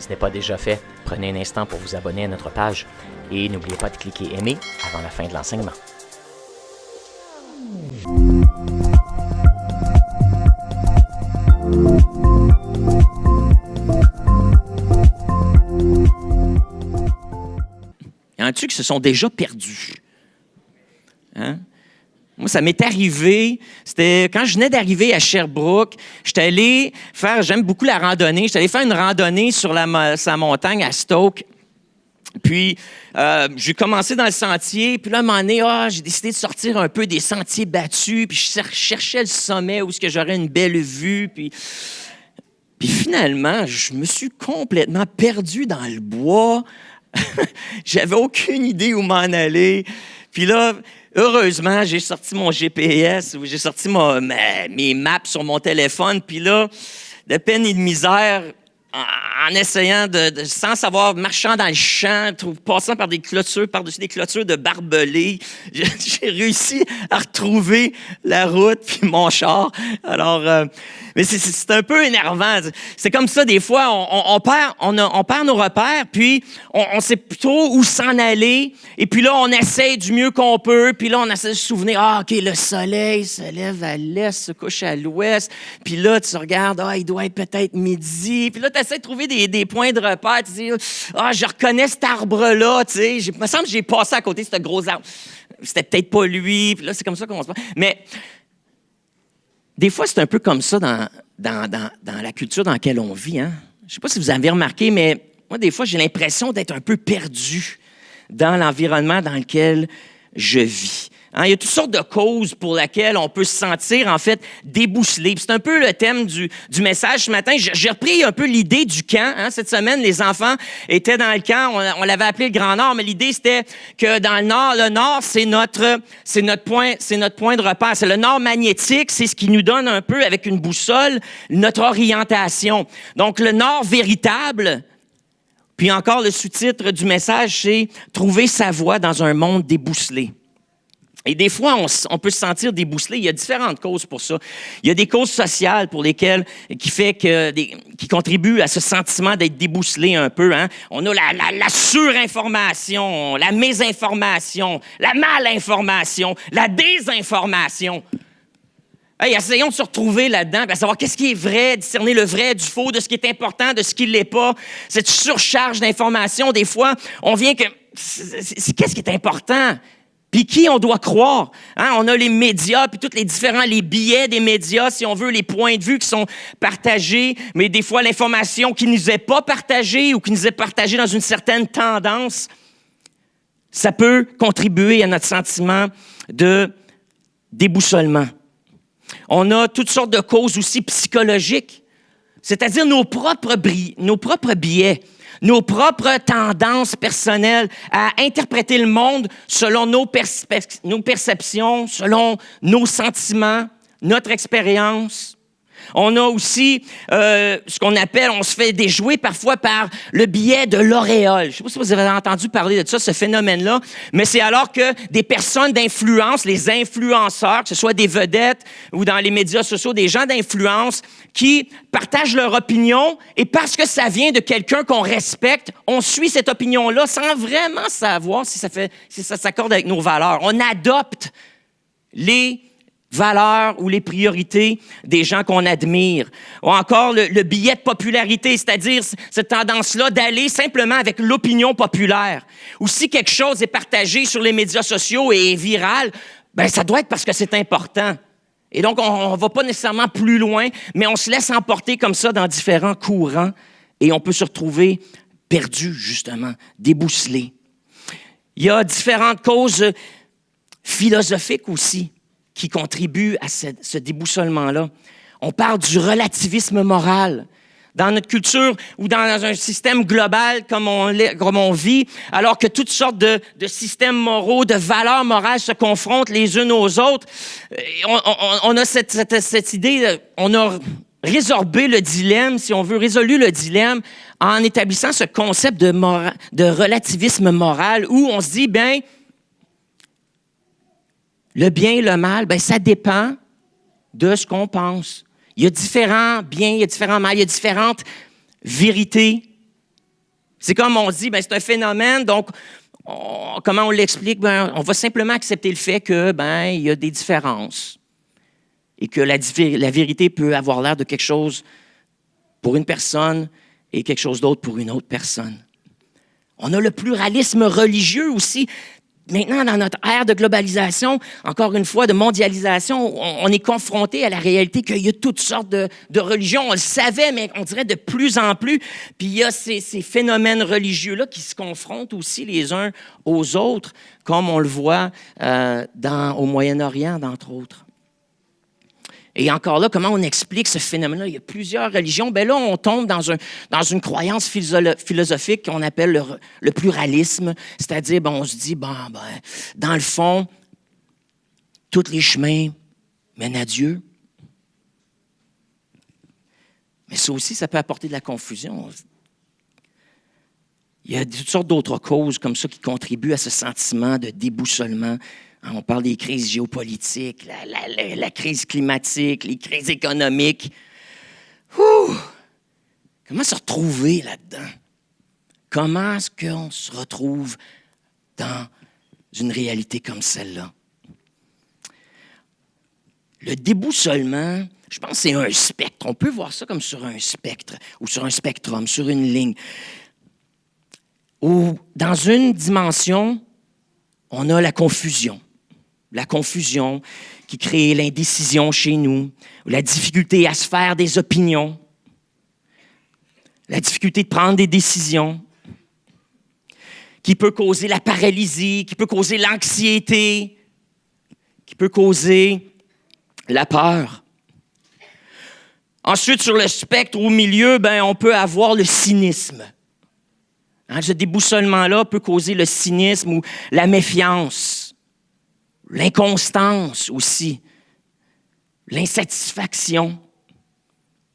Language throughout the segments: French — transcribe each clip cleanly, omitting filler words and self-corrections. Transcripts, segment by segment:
ce n'est pas déjà fait, prenez un instant pour vous abonner à notre page et n'oubliez pas de cliquer aimer avant la fin de l'enseignement. Y en a-tu qui se sont déjà perdus? Hein? Moi, ça m'est arrivé, c'était quand je venais d'arriver à Sherbrooke, j'aime beaucoup la randonnée, j'étais allé faire une randonnée sur la montagne à Stoke. Puis, j'ai commencé dans le sentier, puis là, à un moment donné, j'ai décidé de sortir un peu des sentiers battus, puis je cherchais le sommet où est-ce que j'aurais une belle vue, puis finalement, je me suis complètement perdu dans le bois. J'avais aucune idée où m'en aller. Puis là, heureusement, j'ai sorti mon GPS, j'ai sorti mes maps sur mon téléphone, puis là, de peine et de misère, en essayant sans savoir, marchant dans le champ, passant par des clôtures, par-dessus des clôtures de barbelés, j'ai réussi à retrouver la route puis mon char. Alors, mais c'est un peu énervant. C'est comme ça, des fois, on perd nos repères, puis on sait plutôt où s'en aller, et puis là, on essaie du mieux qu'on peut, puis là, on essaie de se souvenir, OK, le soleil se lève à l'est, se couche à l'ouest, puis là, tu regardes, il doit être peut-être midi, puis là, tu essaies de trouver des points de repère, tu dis, je reconnais cet arbre-là, tu sais, il me semble que j'ai passé à côté de ce gros arbre. C'était peut-être pas lui, puis là, c'est comme ça qu'on se passe. Mais des fois, c'est un peu comme ça dans la culture dans laquelle on vit. Hein? Je ne sais pas si vous avez remarqué, mais moi, des fois, j'ai l'impression d'être un peu perdu dans l'environnement dans lequel je vis. Hein? Il y a toutes sortes de causes pour lesquelles on peut se sentir, en fait, débousselé. Puis c'est un peu le thème du message ce matin. J'ai repris un peu l'idée du camp. Hein? Cette semaine, les enfants étaient dans le camp. On l'avait appelé le Grand Nord, mais l'idée, c'était que dans le Nord, c'est notre point de repère. C'est le Nord magnétique. C'est ce qui nous donne un peu, avec une boussole, notre orientation. Donc, le Nord véritable. Puis encore, le sous-titre du message, c'est « Trouver sa voie dans un monde débousselé ». Et des fois, on peut se sentir débousselé. Il y a différentes causes pour ça. Il y a des causes sociales qui contribuent à ce sentiment d'être débousselé un peu. Hein? On a la surinformation, la mésinformation, la malinformation, la désinformation. Hey, essayons de se retrouver là-dedans, à savoir qu'est-ce qui est vrai, discerner le vrai du faux, de ce qui est important, de ce qui ne l'est pas. Cette surcharge d'informations, des fois, on vient que... Qu'est-ce qui est important? Puis qui on doit croire? Hein? On a les médias, puis les billets des médias, si on veut, les points de vue qui sont partagés, mais des fois, l'information qui ne nous est pas partagée ou qui nous est partagée dans une certaine tendance, ça peut contribuer à notre sentiment de déboussolement. On a toutes sortes de causes aussi psychologiques, c'est-à-dire nos propres biais, nos propres tendances personnelles à interpréter le monde selon nos perceptions, selon nos sentiments, notre expérience. On a aussi ce qu'on appelle, on se fait déjouer parfois par le biais de l'auréole. Je ne sais pas si vous avez entendu parler de ça, ce phénomène-là, mais c'est alors que des personnes d'influence, les influenceurs, que ce soit des vedettes ou dans les médias sociaux, des gens d'influence qui partagent leur opinion et parce que ça vient de quelqu'un qu'on respecte, on suit cette opinion-là sans vraiment savoir si ça s'accorde avec nos valeurs. On adopte les valeurs ou les priorités des gens qu'on admire. Ou encore le biais de popularité, c'est-à-dire cette tendance-là d'aller simplement avec l'opinion populaire. Ou si quelque chose est partagé sur les médias sociaux et est viral, ça doit être parce que c'est important. Et donc, on ne va pas nécessairement plus loin, mais on se laisse emporter comme ça dans différents courants et on peut se retrouver perdu, justement, débousselé. Il y a différentes causes philosophiques aussi qui contribuent à ce déboussolement-là. On parle du relativisme moral. Dans notre culture ou dans un système global comme on vit, alors que toutes sortes de systèmes moraux, de valeurs morales se confrontent les unes aux autres, on a cette idée, on a résorbé le dilemme, si on veut, résolu le dilemme en établissant ce concept de relativisme moral où on se dit, le bien et le mal, ça dépend de ce qu'on pense. Il y a différents biens, il y a différents mal, il y a différentes vérités C'est comme on dit, c'est un phénomène, donc comment on l'explique? On va simplement accepter le fait que il y a des différences et que la vérité peut avoir l'air de quelque chose pour une personne et quelque chose d'autre pour une autre personne. On a le pluralisme religieux aussi. Maintenant, dans notre ère de globalisation, encore une fois, de mondialisation, on est confronté à la réalité qu'il y a toutes sortes de religions. On le savait, mais on dirait de plus en plus. Puis il y a ces phénomènes religieux-là qui se confrontent aussi les uns aux autres, comme on le voit au Moyen-Orient, d'entre autres. Et encore là, comment on explique ce phénomène-là? Il y a plusieurs religions. Là, on tombe dans une croyance philosophique qu'on appelle le pluralisme. C'est-à-dire, on se dit, dans le fond, tous les chemins mènent à Dieu. Mais ça aussi, ça peut apporter de la confusion. Il y a toutes sortes d'autres causes comme ça qui contribuent à ce sentiment de déboussolement. On parle des crises géopolitiques, la crise climatique, les crises économiques. Comment se retrouver là-dedans? Comment est-ce qu'on se retrouve dans une réalité comme celle-là? Le déboussolement, je pense que c'est un spectre. On peut voir ça comme sur un spectre ou sur un spectrum, sur une ligne. Ou dans une dimension, on a la confusion. La confusion qui crée l'indécision chez nous, la difficulté à se faire des opinions, la difficulté de prendre des décisions, qui peut causer la paralysie, qui peut causer l'anxiété, qui peut causer la peur. Ensuite, sur le spectre au milieu, on peut avoir le cynisme. Ce déboussolement-là peut causer le cynisme ou la méfiance. L'inconstance aussi, l'insatisfaction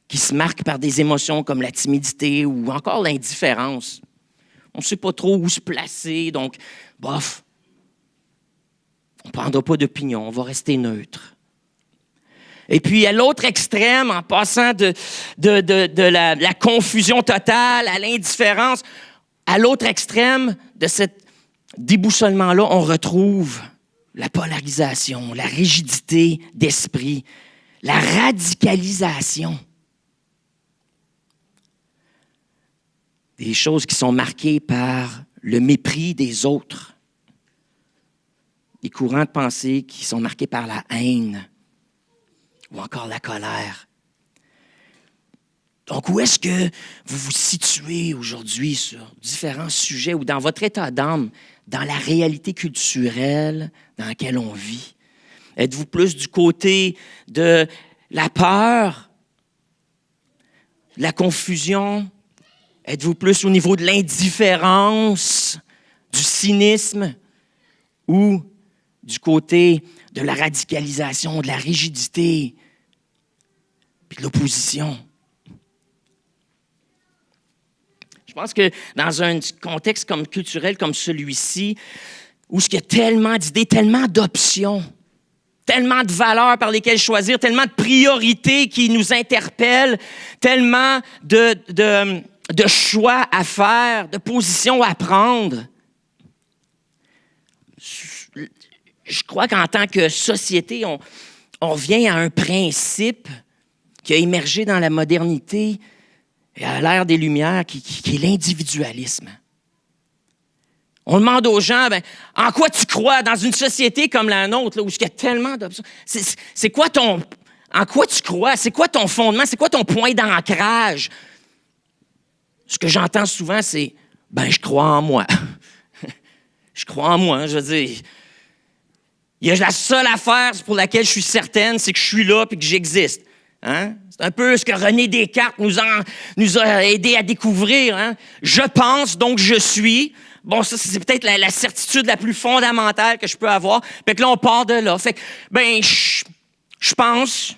qui se marque par des émotions comme la timidité ou encore l'indifférence. On ne sait pas trop où se placer, donc, bof, on ne prendra pas d'opinion, on va rester neutre. Et puis, à l'autre extrême, en passant de la confusion totale à l'indifférence, à l'autre extrême de ce déboussolement-là, on retrouve la polarisation, la rigidité d'esprit, la radicalisation. Des choses qui sont marquées par le mépris des autres. Des courants de pensée qui sont marqués par la haine ou encore la colère. Donc, où est-ce que vous vous situez aujourd'hui sur différents sujets ou dans votre état d'âme, dans la réalité culturelle dans laquelle on vit? Êtes-vous plus du côté de la peur, de la confusion? Êtes-vous plus au niveau de l'indifférence, du cynisme ou du côté de la radicalisation, de la rigidité puis de l'opposition? Je pense que dans un contexte culturel comme celui-ci, où il y a tellement d'idées, tellement d'options, tellement de valeurs par lesquelles choisir, tellement de priorités qui nous interpellent, tellement de choix à faire, de positions à prendre. Je crois qu'en tant que société, on vient à un principe qui a émergé dans la modernité et à l'ère des Lumières, qui est l'individualisme. On demande aux gens, en quoi tu crois dans une société comme la nôtre, là, où il y a tellement d'options? C'est quoi en quoi tu crois? C'est quoi ton fondement? C'est quoi ton point d'ancrage? Ce que j'entends souvent, c'est, je crois en moi. Je crois en moi, je veux dire. Il y a la seule affaire pour laquelle je suis certaine, c'est que je suis là et que j'existe. Hein? C'est un peu ce que René Descartes nous a aidé à découvrir. Hein? Je pense, donc je suis. Bon, ça, c'est peut-être la certitude la plus fondamentale que je peux avoir. Fait que là, on part de là. Fait que, je pense,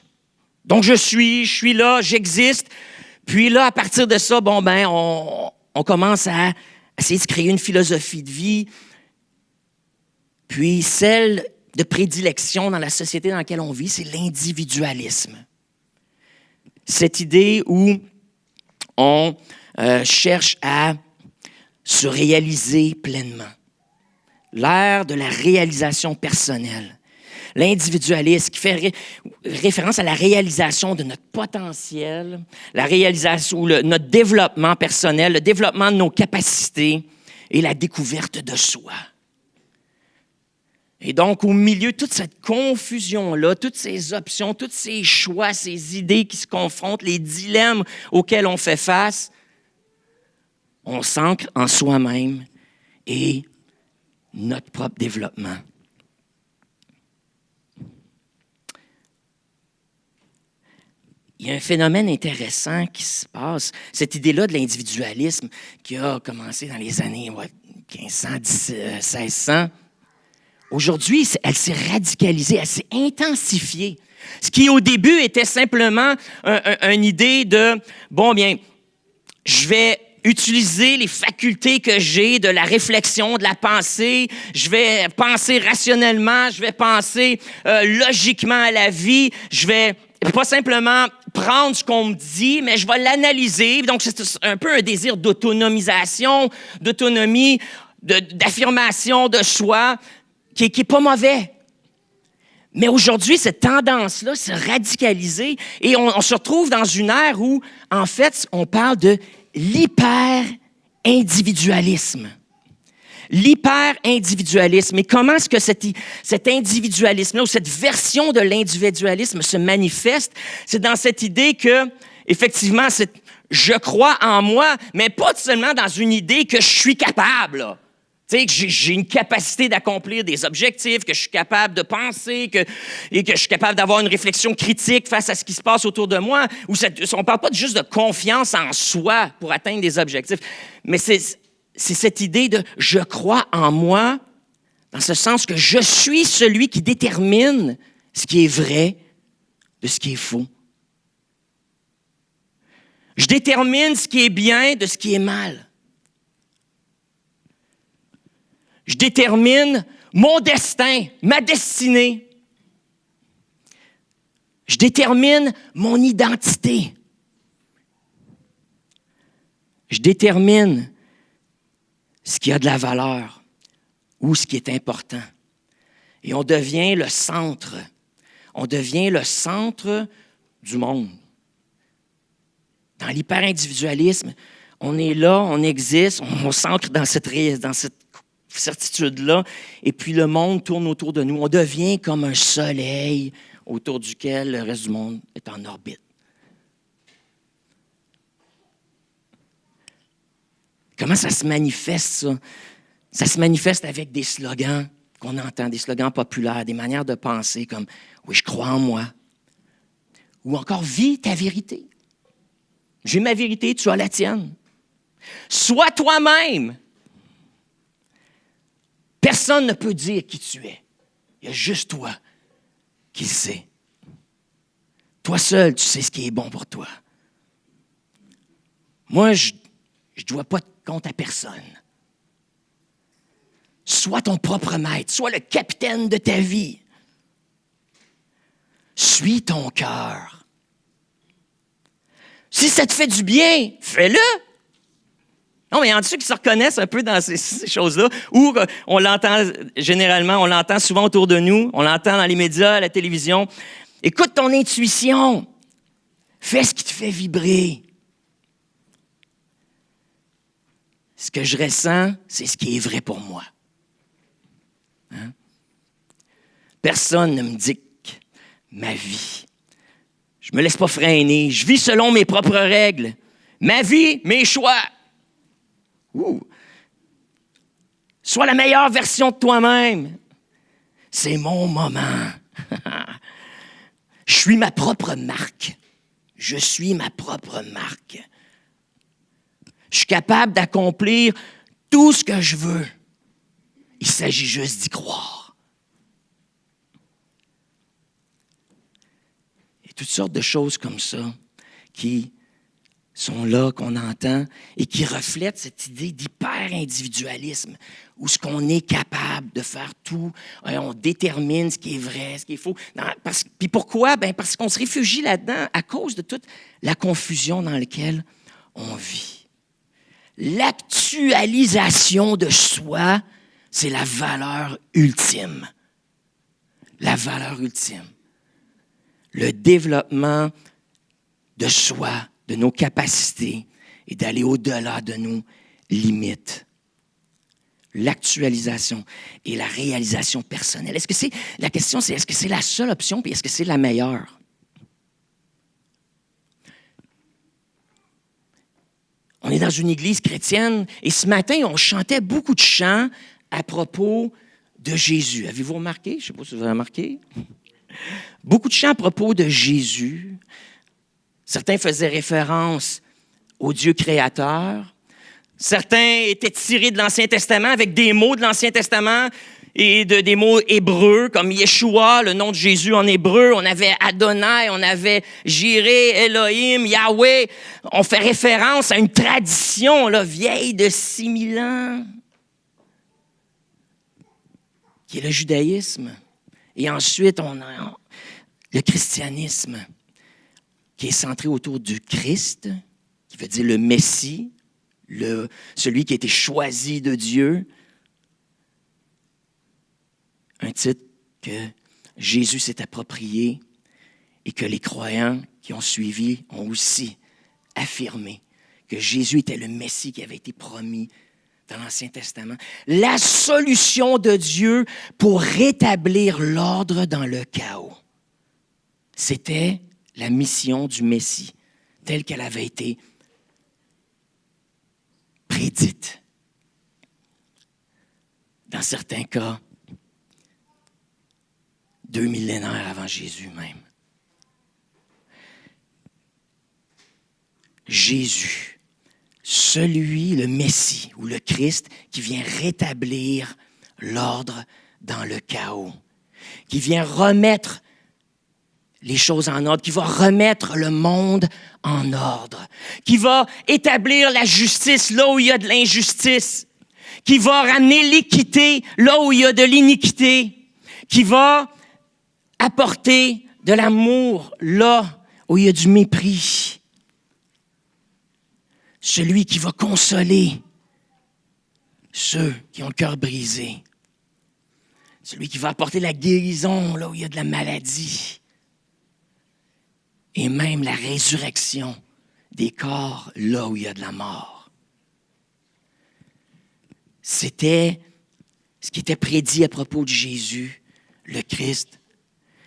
donc je suis là, j'existe. Puis là, à partir de ça, on commence à essayer de créer une philosophie de vie. Puis celle de prédilection dans la société dans laquelle on vit, c'est l'individualisme. Cette idée où on cherche à se réaliser pleinement. L'ère de la réalisation personnelle. L'individualisme qui fait référence à la réalisation de notre potentiel, la réalisation, notre développement personnel, le développement de nos capacités et la découverte de soi. Et donc, au milieu de toute cette confusion-là, toutes ces options, tous ces choix, ces idées qui se confrontent, les dilemmes auxquels on fait face, on s'ancre en soi-même et notre propre développement. Il y a un phénomène intéressant qui se passe. Cette idée-là de l'individualisme qui a commencé dans les années 1500, 1600, aujourd'hui, elle s'est radicalisée, elle s'est intensifiée. Ce qui, au début, était simplement une idée de, bon, bien, je vais utiliser les facultés que j'ai de la réflexion, de la pensée. Je vais penser rationnellement, je vais penser logiquement à la vie. Je vais pas simplement prendre ce qu'on me dit, mais je vais l'analyser. Donc, c'est un peu un désir d'autonomisation, d'autonomie, d'affirmation de soi, qui est pas mauvais. Mais aujourd'hui, cette tendance-là s'est radicalisée et on se retrouve dans une ère où, en fait, on parle de l'hyper-individualisme. L'hyper-individualisme. Et comment est-ce que cet individualisme-là ou cette version de l'individualisme se manifeste? C'est dans cette idée que, effectivement, je crois en moi, mais pas seulement dans une idée que je suis capable, là. Tu sais, que j'ai une capacité d'accomplir des objectifs, que je suis capable de penser, et que je suis capable d'avoir une réflexion critique face à ce qui se passe autour de moi. On ne parle pas juste de confiance en soi pour atteindre des objectifs, mais c'est cette idée de « je crois en moi », dans ce sens que je suis celui qui détermine ce qui est vrai de ce qui est faux. Je détermine ce qui est bien de ce qui est mal. Je détermine mon destin, ma destinée. Je détermine mon identité. Je détermine ce qui a de la valeur ou ce qui est important. Et on devient le centre. On devient le centre du monde. Dans l'hyper-individualisme, on est là, on existe, on s'ancre dans cette certitude-là, et puis le monde tourne autour de nous. On devient comme un soleil autour duquel le reste du monde est en orbite. Comment ça se manifeste, ça? Ça se manifeste avec des slogans qu'on entend, des slogans populaires, des manières de penser comme « Oui, je crois en moi » ou encore « Vis ta vérité ». J'ai ma vérité, tu as la tienne. Sois toi-même. Personne ne peut dire qui tu es. Il y a juste toi qui le sais. Toi seul, tu sais ce qui est bon pour toi. Moi, je ne dois pas de compte à personne. Sois ton propre maître. Sois le capitaine de ta vie. Suis ton cœur. Si ça te fait du bien, fais-le. Non, mais il y en a ceux qui se reconnaissent un peu dans ces choses-là, où on l'entend généralement, on l'entend souvent autour de nous, on l'entend dans les médias, à la télévision. Écoute ton intuition. Fais ce qui te fait vibrer. Ce que je ressens, c'est ce qui est vrai pour moi. Hein? Personne ne me dicte ma vie. Je me laisse pas freiner. Je vis selon mes propres règles. Ma vie, mes choix. Sois la meilleure version de toi-même. C'est mon moment. Je suis ma propre marque. Je suis ma propre marque. Je suis capable d'accomplir tout ce que je veux. Il s'agit juste d'y croire. Il y a toutes sortes de choses comme ça qui sont là, qu'on entend, et qui reflètent cette idée d'hyper-individualisme, où ce qu'on est capable de faire tout, on détermine ce qui est vrai, ce qui est faux. Puis pourquoi? Parce qu'on se réfugie là-dedans à cause de toute la confusion dans laquelle on vit. l'actualisation de soi, c'est la valeur ultime. La valeur ultime. Le développement de soi, de nos capacités et d'aller au-delà de nos limites. L'actualisation et la réalisation personnelle. La question, c'est est-ce que c'est la seule option puis est-ce que c'est la meilleure? On est dans une église chrétienne et ce matin, on chantait beaucoup de chants à propos de Jésus. Avez-vous remarqué? Je ne sais pas si vous avez remarqué. Beaucoup de chants à propos de Jésus. Certains faisaient référence au Dieu créateur. Certains étaient tirés de l'Ancien Testament avec des mots de l'Ancien Testament et des mots hébreux comme Yeshua, le nom de Jésus en hébreu. On avait Adonai, on avait Jireh, Elohim, Yahweh. On fait référence à une tradition là, vieille de 6000 ans, qui est le judaïsme. Et ensuite, on a le christianisme, qui est centré autour du Christ, qui veut dire le Messie, celui qui a été choisi de Dieu. Un titre que Jésus s'est approprié et que les croyants qui ont suivi ont aussi affirmé que Jésus était le Messie qui avait été promis dans l'Ancien Testament. La solution de Dieu pour rétablir l'ordre dans le chaos. C'était la mission du Messie, telle qu'elle avait été prédite. Dans certains cas, 2 millénaires avant Jésus même. Jésus, celui, le Messie ou le Christ, qui vient rétablir l'ordre dans le chaos, qui vient remettre les choses en ordre, qui va remettre le monde en ordre, qui va établir la justice là où il y a de l'injustice, qui va ramener l'équité là où il y a de l'iniquité, qui va apporter de l'amour là où il y a du mépris. Celui qui va consoler ceux qui ont le cœur brisé. Celui qui va apporter la guérison là où il y a de la maladie. Et même la résurrection des corps là où il y a de la mort. C'était ce qui était prédit à propos de Jésus, le Christ.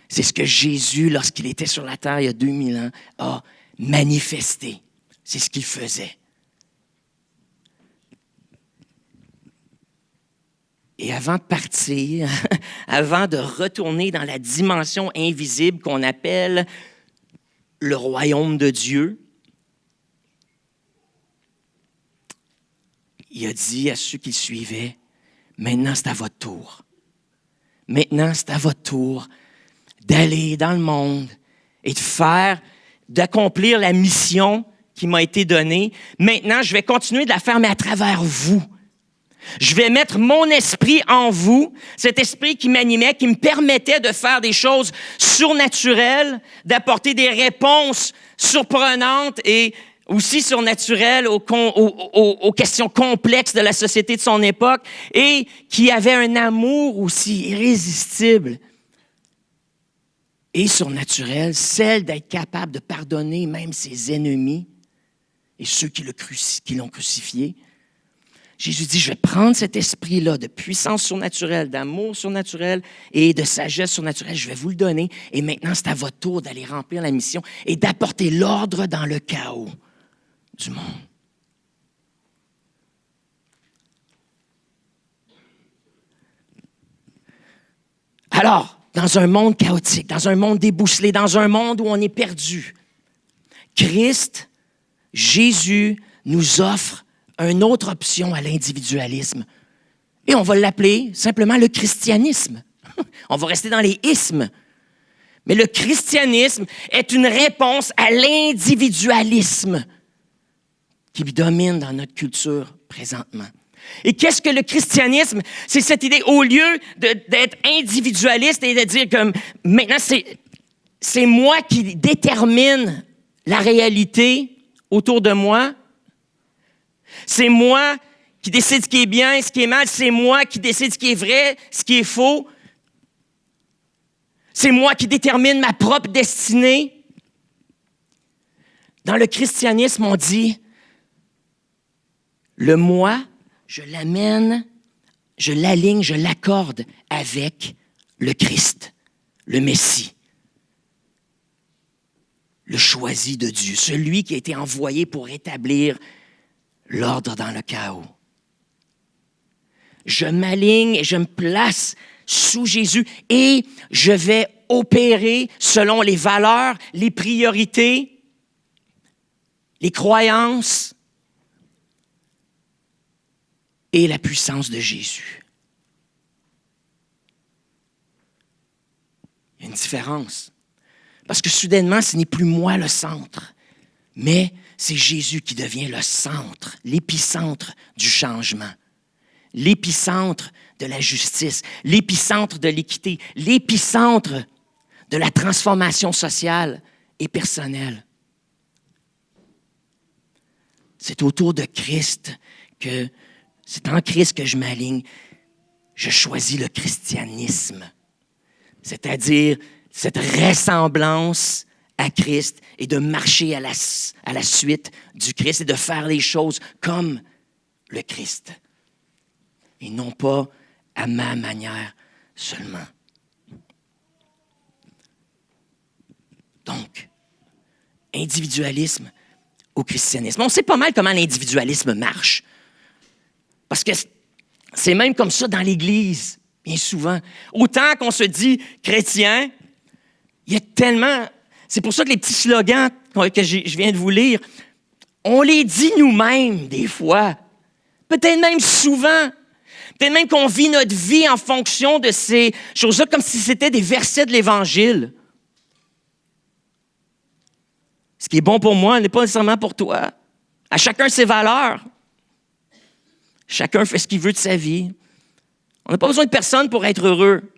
C'est ce que Jésus, lorsqu'il était sur la terre il y a 2000 ans, a manifesté. C'est ce qu'il faisait. Et avant de partir, avant de retourner dans la dimension invisible qu'on appelle le royaume de Dieu, il a dit à ceux qui le suivaient, « Maintenant, c'est à votre tour. Maintenant, c'est à votre tour d'aller dans le monde et d'accomplir la mission qui m'a été donnée. Maintenant, je vais continuer de la faire, mais à travers vous. Je vais mettre mon esprit en vous, cet esprit qui m'animait, qui me permettait de faire des choses surnaturelles, d'apporter des réponses surprenantes et aussi surnaturelles aux questions complexes de la société de son époque et qui avait un amour aussi irrésistible et surnaturel, celle d'être capable de pardonner même ses ennemis et ceux qui l'ont crucifié. Jésus dit, je vais prendre cet esprit-là de puissance surnaturelle, d'amour surnaturel et de sagesse surnaturelle, je vais vous le donner. Et maintenant, c'est à votre tour d'aller remplir la mission et d'apporter l'ordre dans le chaos du monde. Alors, dans un monde chaotique, dans un monde débousselé, dans un monde où on est perdu, Christ, Jésus, nous offre une autre option à l'individualisme. Et on va l'appeler simplement le christianisme. On va rester dans les ismes. Mais le christianisme est une réponse à l'individualisme qui domine dans notre culture présentement. Et qu'est-ce que le christianisme? C'est cette idée, au lieu d'être individualiste et de dire comme maintenant c'est moi qui détermine la réalité autour de moi, C'est moi qui décide ce qui est bien, ce qui est mal. C'est moi qui décide ce qui est vrai, ce qui est faux. C'est moi qui détermine ma propre destinée. Dans le christianisme, on dit, le moi, je l'amène, je l'aligne, je l'accorde avec le Christ, le Messie, le choisi de Dieu, celui qui a été envoyé pour établir l'ordre dans le chaos. Je m'aligne et je me place sous Jésus et je vais opérer selon les valeurs, les priorités, les croyances et la puissance de Jésus. Il y a une différence. Parce que soudainement, ce n'est plus moi le centre, mais c'est Jésus qui devient le centre, l'épicentre du changement, l'épicentre de la justice, l'épicentre de l'équité, l'épicentre de la transformation sociale et personnelle. C'est autour de Christ que, c'est en Christ que je m'aligne. Je choisis le christianisme, c'est-à-dire cette ressemblance à Christ et de marcher à la suite du Christ et de faire les choses comme le Christ et non pas à ma manière seulement. Donc, individualisme au christianisme. On sait pas mal comment l'individualisme marche. Parce que c'est même comme ça dans l'Église, bien souvent. Autant qu'on se dit chrétien, il y a tellement... C'est pour ça que les petits slogans que je viens de vous lire, on les dit nous-mêmes des fois. Peut-être même souvent. Peut-être même qu'on vit notre vie en fonction de ces choses-là comme si c'était des versets de l'Évangile. Ce qui est bon pour moi n'est pas nécessairement pour toi. À chacun ses valeurs. Chacun fait ce qu'il veut de sa vie. On n'a pas besoin de personne pour être heureux.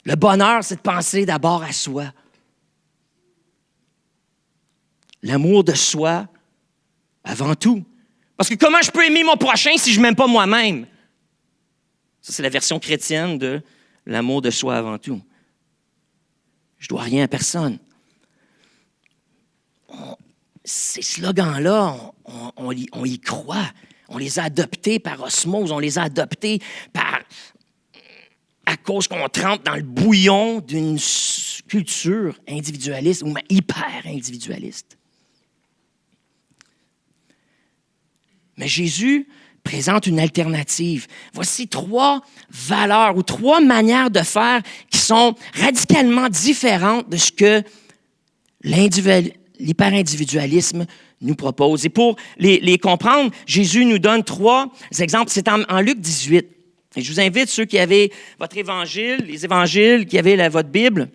Le bonheur, c'est de penser d'abord à soi. L'amour de soi avant tout. Parce que comment je peux aimer mon prochain si je ne m'aime pas moi-même? Ça, c'est la version chrétienne de l'amour de soi avant tout. Je ne dois rien à personne. Ces slogans-là, on y croit. On les a adoptés par osmose, on les a adoptés à cause qu'on trempe dans le bouillon d'une culture individualiste ou hyper-individualiste. Mais Jésus présente une alternative. Voici 3 valeurs ou 3 manières de faire qui sont radicalement différentes de ce que l'hyper-individualisme nous propose. Et pour les comprendre, Jésus nous donne 3 exemples. C'est en Luc 18. Et je vous invite, ceux qui avaient votre évangile, les évangiles, qui avaient votre Bible,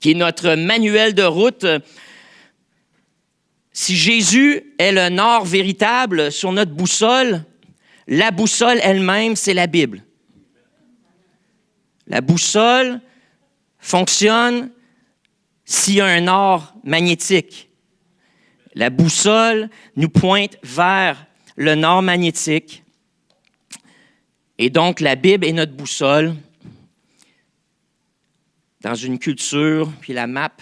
qui est notre manuel de route. Si Jésus est le nord véritable sur notre boussole, la boussole elle-même, c'est la Bible. La boussole fonctionne s'il y a un nord magnétique. La boussole nous pointe vers le nord magnétique. Et donc, la Bible est notre boussole dans une culture, puis la map,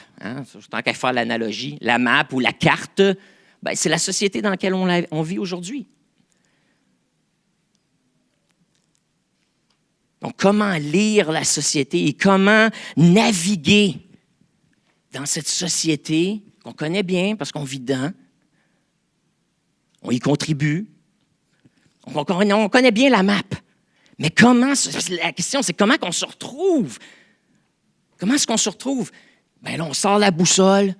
tant qu'à faire l'analogie, la map ou la carte, c'est la société dans laquelle on vit aujourd'hui. Donc, comment lire la société et comment naviguer dans cette société qu'on connaît bien parce qu'on vit dedans, on y contribue, on connaît bien la map. Mais la question, c'est comment qu'on se retrouve? Comment est-ce qu'on se retrouve? Bien là, on sort la boussole,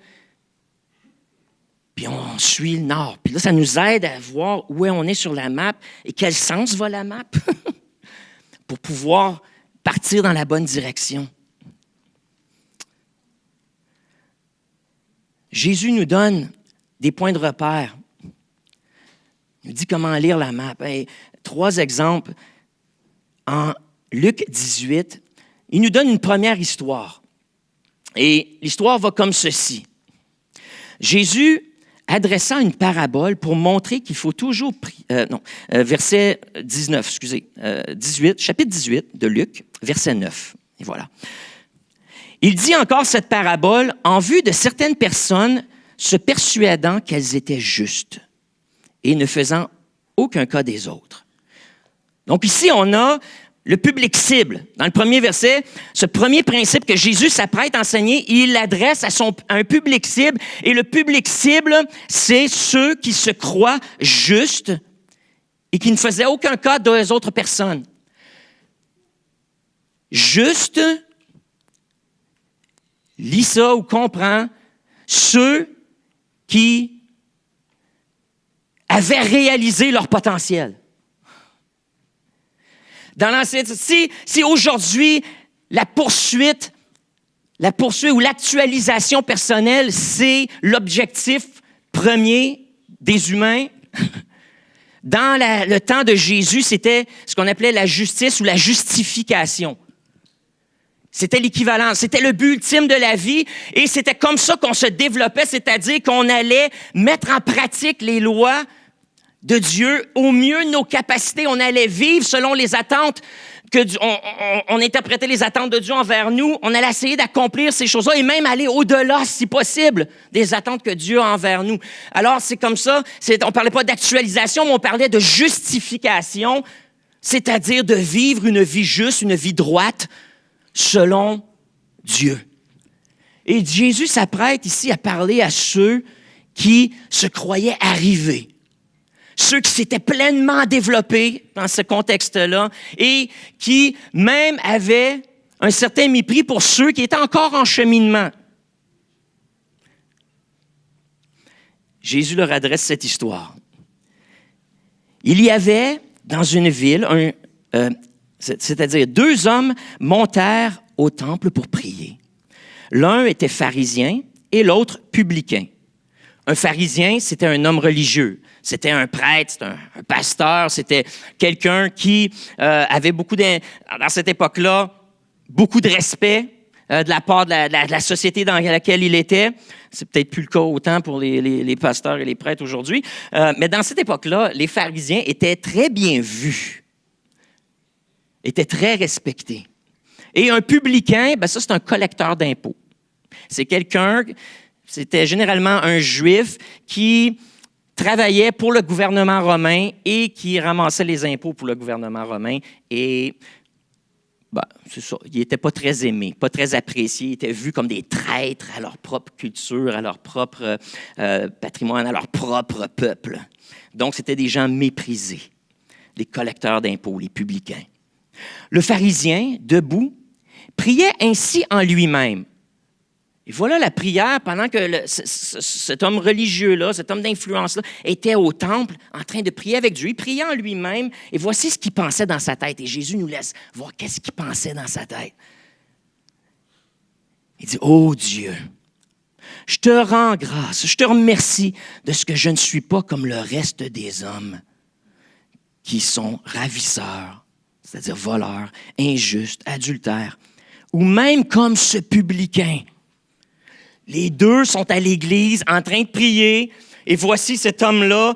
puis on suit le nord. Puis là, ça nous aide à voir où on est sur la map et quel sens va la map pour pouvoir partir dans la bonne direction. Jésus nous donne des points de repère. Il nous dit comment lire la map. 3 exemples. En Luc 18, il nous donne une première histoire. Et l'histoire va comme ceci. Jésus adressa une parabole pour montrer qu'il faut toujours prier. Verset 19, excusez, 18, chapitre 18 de Luc, verset 9. Et voilà. Il dit encore cette parabole en vue de certaines personnes se persuadant qu'elles étaient justes et ne faisant aucun cas des autres. Donc ici, on a le public cible. Dans le premier verset, ce premier principe que Jésus s'apprête à enseigner, il l'adresse à un public cible. Et le public cible, c'est ceux qui se croient justes et qui ne faisaient aucun cas des autres personnes. Juste, lis ça ou comprends, ceux qui avaient réalisé leur potentiel. Dans l'ancien, si aujourd'hui, la poursuite ou l'actualisation personnelle, c'est l'objectif premier des humains, dans le temps de Jésus, c'était ce qu'on appelait la justice ou la justification. C'était l'équivalent, c'était le but ultime de la vie et c'était comme ça qu'on se développait, c'est-à-dire qu'on allait mettre en pratique les lois de Dieu au mieux de nos capacités. On allait vivre selon les attentes on interprétait les attentes de Dieu envers nous. On allait essayer d'accomplir ces choses-là et même aller au-delà, si possible, des attentes que Dieu a envers nous. Alors, c'est comme ça. On parlait pas d'actualisation, mais on parlait de justification, c'est-à-dire de vivre une vie juste, une vie droite, selon Dieu. Et Jésus s'apprête ici à parler à ceux qui se croyaient arrivés. Ceux qui s'étaient pleinement développés dans ce contexte-là et qui même avaient un certain mépris pour ceux qui étaient encore en cheminement. Jésus leur adresse cette histoire. Il y avait dans une ville, c'est-à-dire 2 hommes montèrent au temple pour prier. L'un était pharisien et l'autre publicain. Un pharisien, c'était un homme religieux. C'était un prêtre, c'était un pasteur, c'était quelqu'un qui avait dans cette époque-là, beaucoup de respect de la part de la société dans laquelle il était. C'est peut-être plus le cas autant pour les pasteurs et les prêtres aujourd'hui. Mais dans cette époque-là, les pharisiens étaient très bien vus, étaient très respectés. Et un publicain, ça c'est un collecteur d'impôts. C'était généralement un juif qui travaillait pour le gouvernement romain et qui ramassait les impôts pour le gouvernement romain. Et c'est ça, il n'était pas très aimé, pas très apprécié. Il était vu comme des traîtres à leur propre culture, à leur propre patrimoine, à leur propre peuple. Donc, c'était des gens méprisés, les collecteurs d'impôts, les publicains. Le pharisien, debout, priait ainsi en lui-même. Et voilà la prière pendant que cet homme religieux-là, cet homme d'influence-là, était au temple en train de prier avec Dieu. Il priait en lui-même et voici ce qu'il pensait dans sa tête. Et Jésus nous laisse voir qu'est-ce qu'il pensait dans sa tête. Il dit, « Oh Dieu, je te rends grâce, je te remercie de ce que je ne suis pas comme le reste des hommes qui sont ravisseurs, c'est-à-dire voleurs, injustes, adultères, ou même comme ce publicain. » Les 2 sont à l'église en train de prier et voici cet homme-là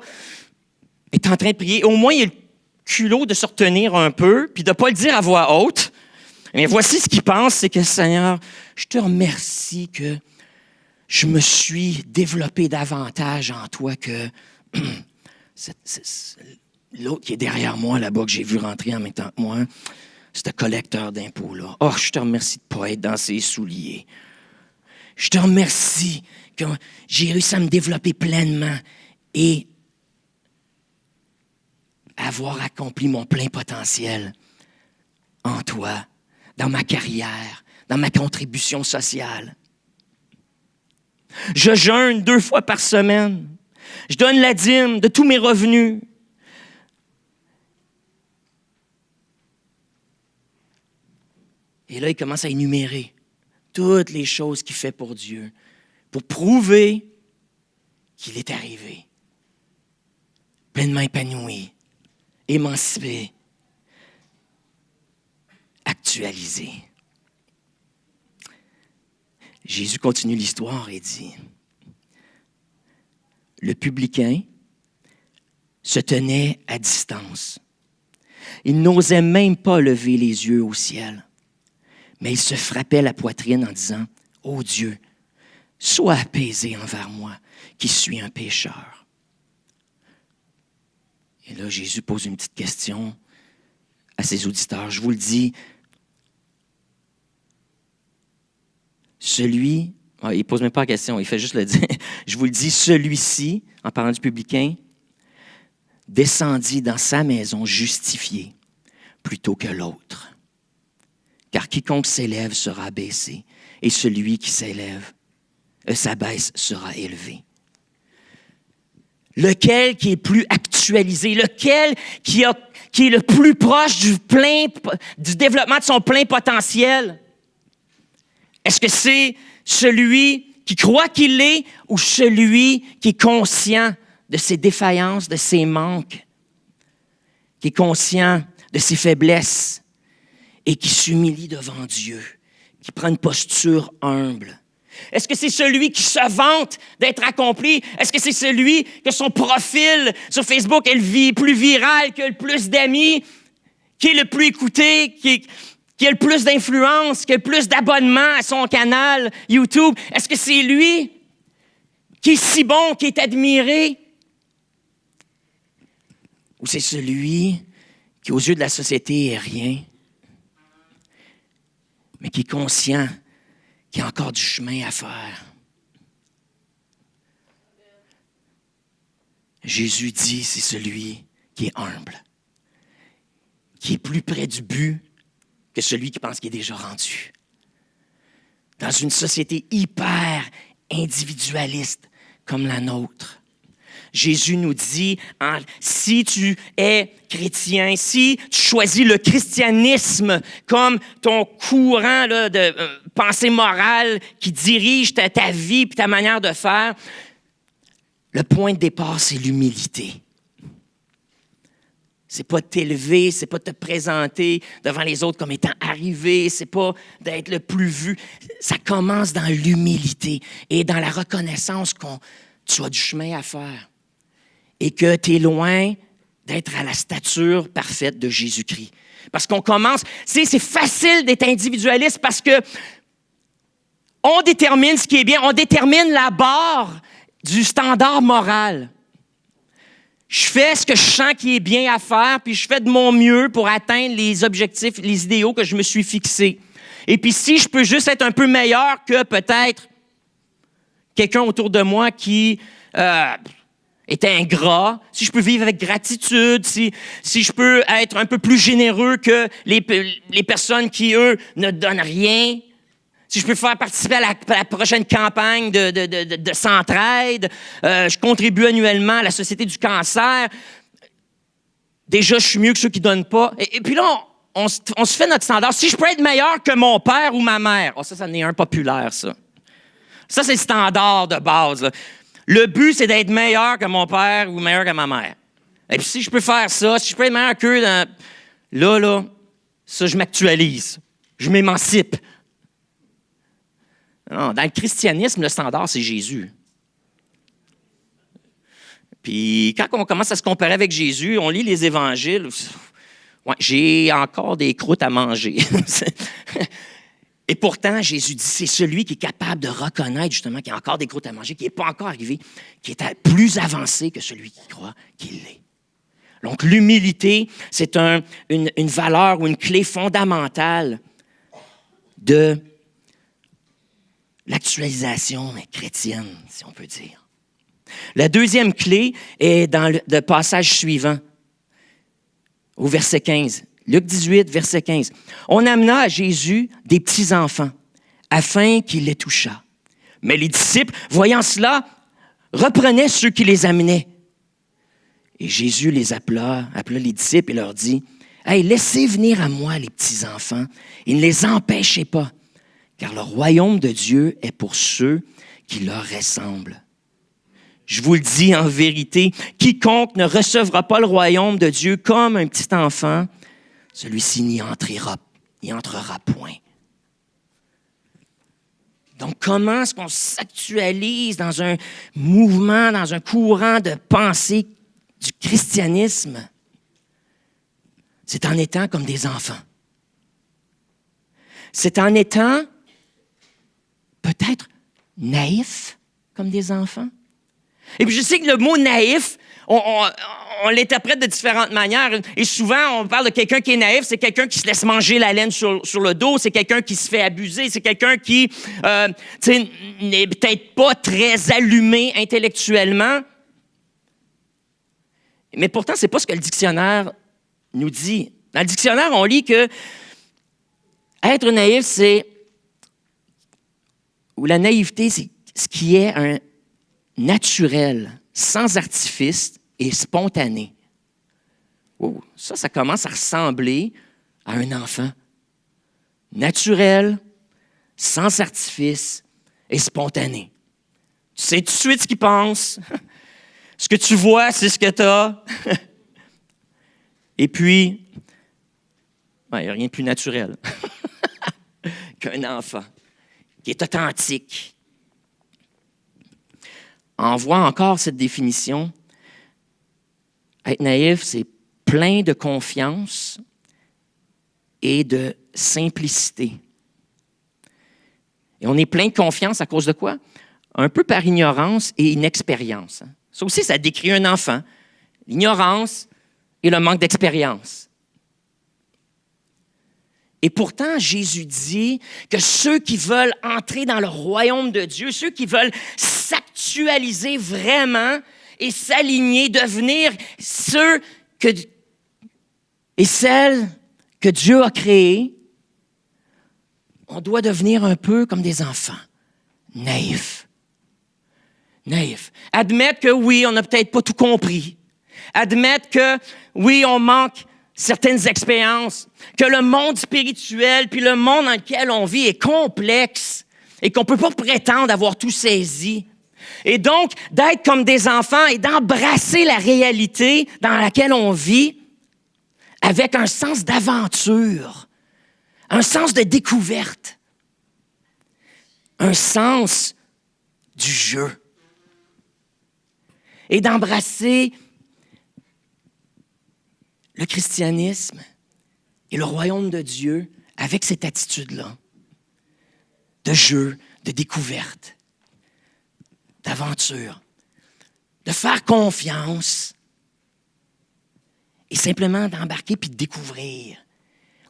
est en train de prier. Au moins, il a le culot de se retenir un peu puis de ne pas le dire à voix haute. Mais voici ce qu'il pense, c'est que Seigneur, je te remercie que je me suis développé davantage en toi que l'autre qui est derrière moi là-bas que j'ai vu rentrer en même temps que moi, c'est un collecteur d'impôts-là. Oh, je te remercie de ne pas être dans ses souliers. Je te remercie que j'ai réussi à me développer pleinement et avoir accompli mon plein potentiel en toi, dans ma carrière, dans ma contribution sociale. Je jeûne 2 fois par semaine. Je donne la dîme de tous mes revenus. Et là, il commence à énumérer toutes les choses qu'il fait pour Dieu, pour prouver qu'il est arrivé, pleinement épanoui, émancipé, actualisé. Jésus continue l'histoire et dit, Le publicain se tenait à distance. Il n'osait même pas lever les yeux au ciel, mais il se frappait la poitrine en disant, « Ô Dieu, sois apaisé envers moi, qui suis un pécheur. » Et là, Jésus pose une petite question à ses auditeurs. Je vous le dis, il ne pose même pas la question, il fait juste le dire. Je vous le dis, celui-ci, en parlant du publicain, descendit dans sa maison justifié plutôt que l'autre. Car quiconque s'élève sera abaissé, et celui qui s'abaisse sera élevé. Lequel qui est plus actualisé, lequel qui est le plus proche du développement de son plein potentiel? Est-ce que c'est celui qui croit qu'il l'est ou celui qui est conscient de ses défaillances, de ses manques, qui est conscient de ses faiblesses et qui s'humilie devant Dieu, qui prend une posture humble? Est-ce que c'est celui qui se vante d'être accompli? Est-ce que c'est celui que son profil sur Facebook est plus viral, qui a le plus d'amis, qui est le plus écouté, qui a le plus d'influence, qui a le plus d'abonnements à son canal YouTube? Est-ce que c'est lui qui est si bon, qui est admiré? Ou c'est celui qui, aux yeux de la société, est rien, mais qui est conscient qu'il y a encore du chemin à faire? Jésus dit, c'est celui qui est humble, qui est plus près du but que celui qui pense qu'il est déjà rendu. Dans une société hyper individualiste comme la nôtre, Jésus nous dit, si tu es chrétien, si tu choisis le christianisme comme ton courant là, de pensée morale qui dirige ta vie et ta manière de faire, le point de départ, c'est l'humilité. C'est pas de t'élever, c'est pas de te présenter devant les autres comme étant arrivé, c'est pas d'être le plus vu. Ça commence dans l'humilité et dans la reconnaissance que tu as du chemin à faire et que tu es loin d'être à la stature parfaite de Jésus-Christ. Parce qu'on commence, c'est facile d'être individualiste parce que on détermine ce qui est bien, on détermine la barre du standard moral. Je fais ce que je sens qui est bien à faire, puis je fais de mon mieux pour atteindre les objectifs, les idéaux que je me suis fixés. Et puis si je peux juste être un peu meilleur que peut-être quelqu'un autour de moi qui est ingrat, si je peux vivre avec gratitude, si je peux être un peu plus généreux que les personnes qui, eux, ne donnent rien, si je peux faire participer à la prochaine campagne de Centraide, je contribue annuellement à la Société du cancer. Déjà, je suis mieux que ceux qui ne donnent pas. Et puis là, on se fait notre standard. Si je peux être meilleur que mon père ou ma mère, ça en est un populaire, ça. Ça, c'est le standard de base, là. Le but, c'est d'être meilleur que mon père ou meilleur que ma mère. Et puis si je peux faire ça, si je peux être meilleur qu'eux, là, ça, je m'actualise. Je m'émancipe. Non, dans le christianisme, le standard, c'est Jésus. Puis quand on commence à se comparer avec Jésus, on lit les évangiles. Ouais, j'ai encore des croûtes à manger. Et pourtant, Jésus dit, c'est celui qui est capable de reconnaître justement qu'il y a encore des croûtes à manger, qui n'est pas encore arrivé, qui est plus avancé que celui qui croit qu'il l'est. Donc, l'humilité, c'est une valeur ou une clé fondamentale de l'actualisation chrétienne, si on peut dire. La deuxième clé est dans le passage suivant, au verset 15. Luc 18, verset 15. On amena à Jésus des petits-enfants, afin qu'il les touchât. Mais les disciples, voyant cela, reprenaient ceux qui les amenaient. Et Jésus les appela les disciples et leur dit, « Hey, laissez venir à moi les petits-enfants, et ne les empêchez pas, car le royaume de Dieu est pour ceux qui leur ressemblent. Je vous le dis en vérité, quiconque ne recevra pas le royaume de Dieu comme un petit enfant, celui-ci n'y entrera point. » Donc, comment est-ce qu'on s'actualise dans un mouvement, dans un courant de pensée du christianisme? C'est en étant comme des enfants. C'est en étant peut-être naïfs comme des enfants. Et puis je sais que le mot naïf, on l'interprète de différentes manières. Et souvent, on parle de quelqu'un qui est naïf, c'est quelqu'un qui se laisse manger la laine sur le dos, c'est quelqu'un qui se fait abuser, c'est quelqu'un qui n'est peut-être pas très allumé intellectuellement. Mais pourtant, c'est pas ce que le dictionnaire nous dit. Dans le dictionnaire, on lit que être naïf, ou la naïveté, c'est ce qui est un naturel, sans artifice et spontané. Oh, ça commence à ressembler à un enfant. Naturel, sans artifice et spontané. Tu sais tout de suite ce qu'il pense. Ce que tu vois, c'est ce que tu as. Et puis, il n'y a rien de plus naturel qu'un enfant qui est authentique. On voit encore cette définition. Être naïf, c'est plein de confiance et de simplicité. Et on est plein de confiance à cause de quoi? Un peu par ignorance et inexpérience. Ça aussi, ça décrit un enfant. L'ignorance et le manque d'expérience. Et pourtant, Jésus dit que ceux qui veulent entrer dans le royaume de Dieu, ceux qui veulent s'actualiser vraiment et s'aligner, devenir ceux et celles que Dieu a créés, on doit devenir un peu comme des enfants, naïfs. Naïfs. Admettre que oui, on n'a peut-être pas tout compris. Admettre que oui, on manque certaines expériences, que le monde spirituel puis le monde dans lequel on vit est complexe et qu'on ne peut pas prétendre avoir tout saisi. Et donc, d'être comme des enfants et d'embrasser la réalité dans laquelle on vit avec un sens d'aventure, un sens de découverte, un sens du jeu. Et d'embrasser le christianisme et le royaume de Dieu avec cette attitude-là de jeu, de découverte, d'aventure, de faire confiance et simplement d'embarquer puis de découvrir,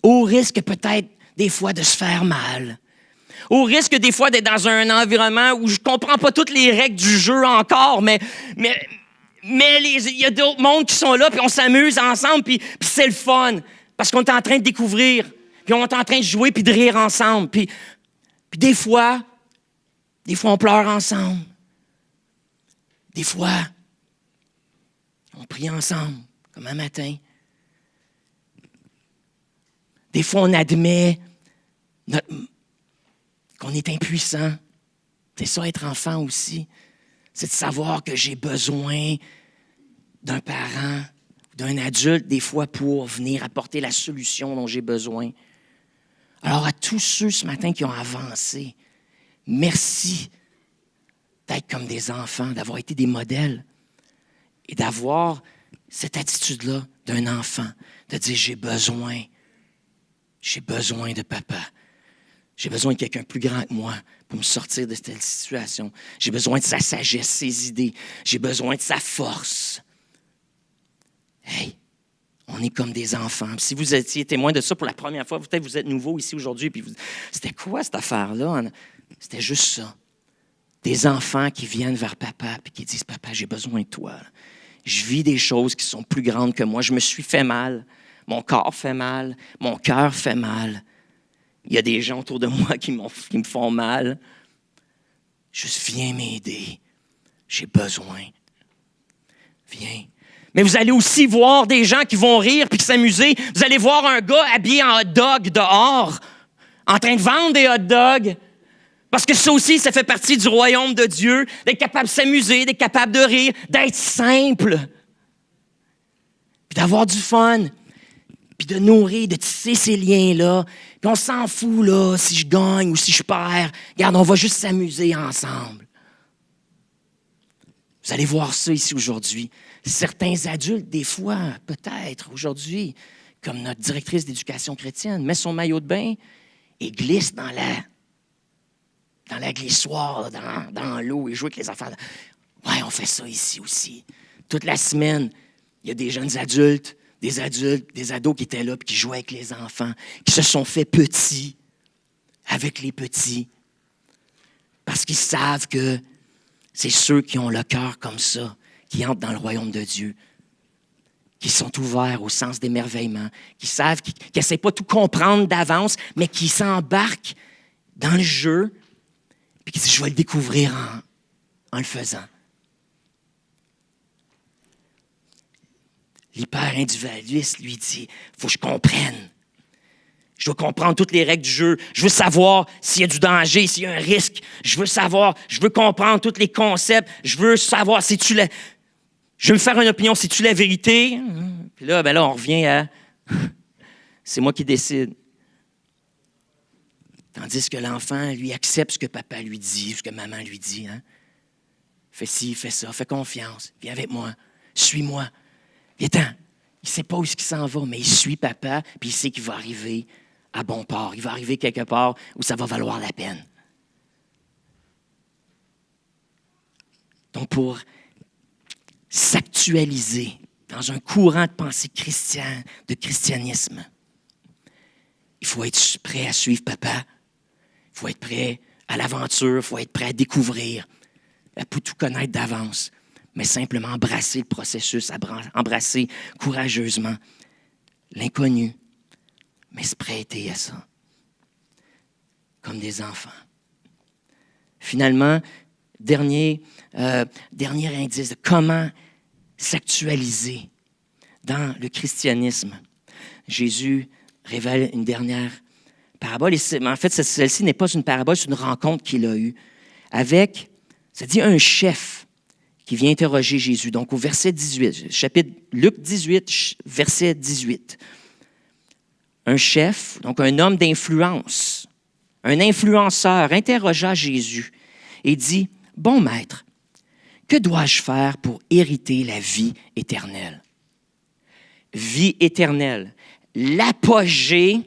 au risque peut-être des fois de se faire mal, au risque des fois d'être dans un environnement où je ne comprends pas toutes les règles du jeu encore, mais il y a d'autres mondes qui sont là, puis on s'amuse ensemble, puis c'est le fun, parce qu'on est en train de découvrir, puis on est en train de jouer, puis de rire ensemble. Puis des fois, on pleure ensemble. Des fois, on prie ensemble, comme un matin. Des fois, on admet qu'on est impuissant. C'est ça, être enfant aussi. C'est de savoir que j'ai besoin d'un parent, d'un adulte, des fois, pour venir apporter la solution dont j'ai besoin. Alors, à tous ceux ce matin qui ont avancé, merci d'être comme des enfants, d'avoir été des modèles et d'avoir cette attitude-là d'un enfant, de dire j'ai besoin de papa. J'ai besoin de quelqu'un plus grand que moi pour me sortir de cette situation. J'ai besoin de sa sagesse, ses idées. J'ai besoin de sa force. Hey, on est comme des enfants. Puis si vous étiez témoin de ça pour la première fois, peut-être vous êtes nouveau ici aujourd'hui, puis c'était quoi cette affaire-là? C'était juste ça. Des enfants qui viennent vers papa et qui disent « Papa, j'ai besoin de toi. Je vis des choses qui sont plus grandes que moi. Je me suis fait mal. Mon corps fait mal. Mon cœur fait mal. Il y a des gens autour de moi qui me font mal. Juste viens m'aider. J'ai besoin. Viens. » Mais vous allez aussi voir des gens qui vont rire puis s'amuser. Vous allez voir un gars habillé en hot dog dehors, en train de vendre des hot dogs. Parce que ça aussi, ça fait partie du royaume de Dieu, d'être capable de s'amuser, d'être capable de rire, d'être simple, puis d'avoir du fun. puis de nourrir, de tisser ces liens-là. Puis on s'en fout, là, si je gagne ou si je perds. Regarde, on va juste s'amuser ensemble. Vous allez voir ça ici aujourd'hui. Certains adultes, des fois, peut-être, aujourd'hui, comme notre directrice d'éducation chrétienne, met son maillot de bain et glisse dans la glissoire, dans l'eau, et joue avec les enfants. Ouais, on fait ça ici aussi. Toute la semaine, il y a des jeunes adultes, des ados qui étaient là et qui jouaient avec les enfants, qui se sont fait petits avec les petits. Parce qu'ils savent que c'est ceux qui ont le cœur comme ça, qui entrent dans le royaume de Dieu, qui sont ouverts au sens d'émerveillement, qui savent, qui n'essaient pas tout comprendre d'avance, mais qui s'embarquent dans le jeu, puis qui disent, je vais le découvrir en le faisant. L'hyper-individualiste lui dit, il faut que je comprenne. Je dois comprendre toutes les règles du jeu. Je veux savoir s'il y a du danger, s'il y a un risque. Je veux comprendre tous les concepts. Je veux savoir si tu l'as. Je veux me faire une opinion, si tu la vérité. Puis là, on revient à c'est moi qui décide. Tandis que l'enfant, lui, accepte ce que papa lui dit, ce que maman lui dit. Hein? Fais ci, fais ça, fais confiance. Viens avec moi. Suis-moi. Viens-t'en. Il ne sait pas où il s'en va, mais il suit papa, puis il sait qu'il va arriver à bon port. Il va arriver quelque part où ça va valoir la peine. Donc, pour s'actualiser dans un courant de pensée chrétien, de christianisme, il faut être prêt à suivre papa. Il faut être prêt à l'aventure. Il faut être prêt à découvrir, à tout connaître d'avance, mais simplement embrasser le processus, embrasser courageusement l'inconnu, mais se prêter à ça, comme des enfants. Finalement, dernier indice de comment s'actualiser dans le christianisme. Jésus révèle une dernière parabole. Et en fait, celle-ci n'est pas une parabole, c'est une rencontre qu'il a eue avec, ça dit, un chef qui vient interroger Jésus. Donc, au verset 18, chapitre Luc 18, verset 18. Un chef, donc un homme d'influence, un influenceur, interrogea Jésus et dit, « Bon maître, que dois-je faire pour hériter la vie éternelle? » Vie éternelle, l'apogée,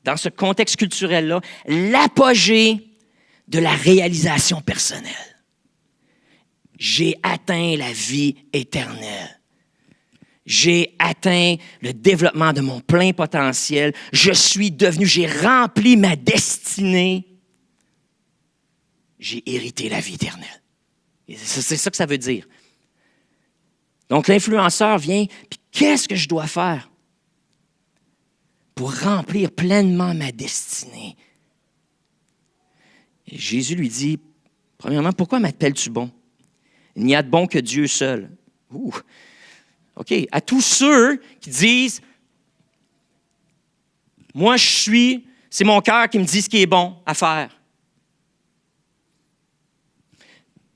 dans ce contexte culturel-là, l'apogée de la réalisation personnelle. J'ai atteint la vie éternelle. J'ai atteint le développement de mon plein potentiel. J'ai rempli ma destinée. J'ai hérité la vie éternelle. C'est ça que ça veut dire. Donc, l'influenceur vient, puis qu'est-ce que je dois faire pour remplir pleinement ma destinée? Et Jésus lui dit, premièrement, pourquoi m'appelles-tu bon? Il n'y a de bon que Dieu seul. Ouh. OK. À tous ceux qui disent, moi, c'est mon cœur qui me dit ce qui est bon à faire.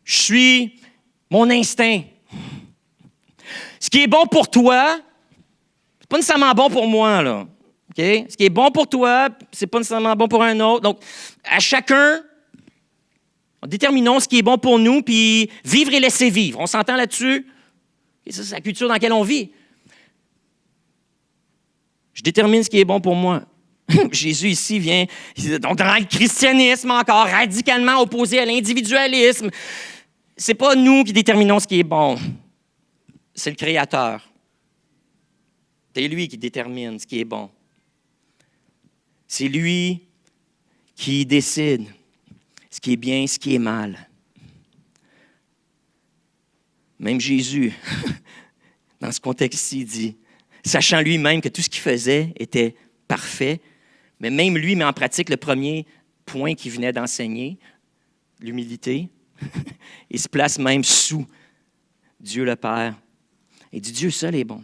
Je suis mon instinct. Ce qui est bon pour toi, c'est pas nécessairement bon pour moi, là. OK? Ce qui est bon pour toi, c'est pas nécessairement bon pour un autre. Donc, à chacun, déterminons ce qui est bon pour nous, puis vivre et laisser vivre. On s'entend là-dessus? Et ça, c'est la culture dans laquelle on vit. Je détermine ce qui est bon pour moi. Jésus ici vient, donc dans le christianisme encore, radicalement opposé à l'individualisme. C'est pas nous qui déterminons ce qui est bon. C'est le Créateur. C'est lui qui détermine ce qui est bon. C'est lui qui décide ce qui est bien, ce qui est mal. Même Jésus, dans ce contexte-ci, dit, sachant lui-même que tout ce qu'il faisait était parfait, mais même lui met en pratique le premier point qu'il venait d'enseigner, l'humilité. Il se place même sous Dieu le Père. Il dit, Dieu seul est bon.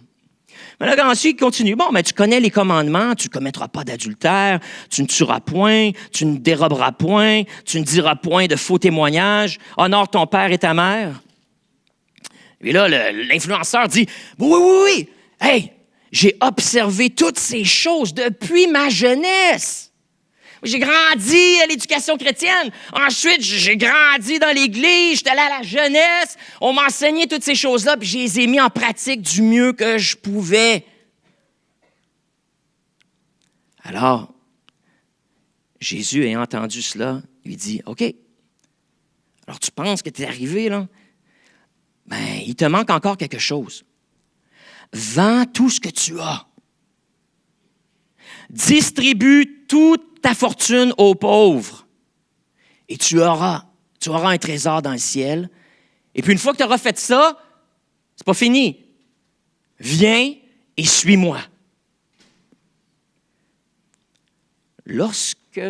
Mais là, ensuite, il continue. Bon, mais tu connais les commandements, tu ne commettras pas d'adultère, tu ne tueras point, tu ne déroberas point, tu ne diras point de faux témoignages, honore ton père et ta mère. Et là, l'influenceur dit, oui, hey, J'ai observé toutes ces choses depuis ma jeunesse. J'ai grandi à l'éducation chrétienne. Ensuite, j'ai grandi dans l'Église. J'étais allé à la jeunesse. On m'a enseigné toutes ces choses-là, puis je les ai mis en pratique du mieux que je pouvais. Alors, Jésus, ayant entendu cela, lui dit, « OK, alors tu penses que tu es arrivé, là? Ben, il te manque encore quelque chose. Vends tout ce que tu as. Distribue toute ta fortune aux pauvres. Et tu auras un trésor dans le ciel. Et puis une fois que tu auras fait ça, c'est pas fini. Viens et suis-moi. » Lorsque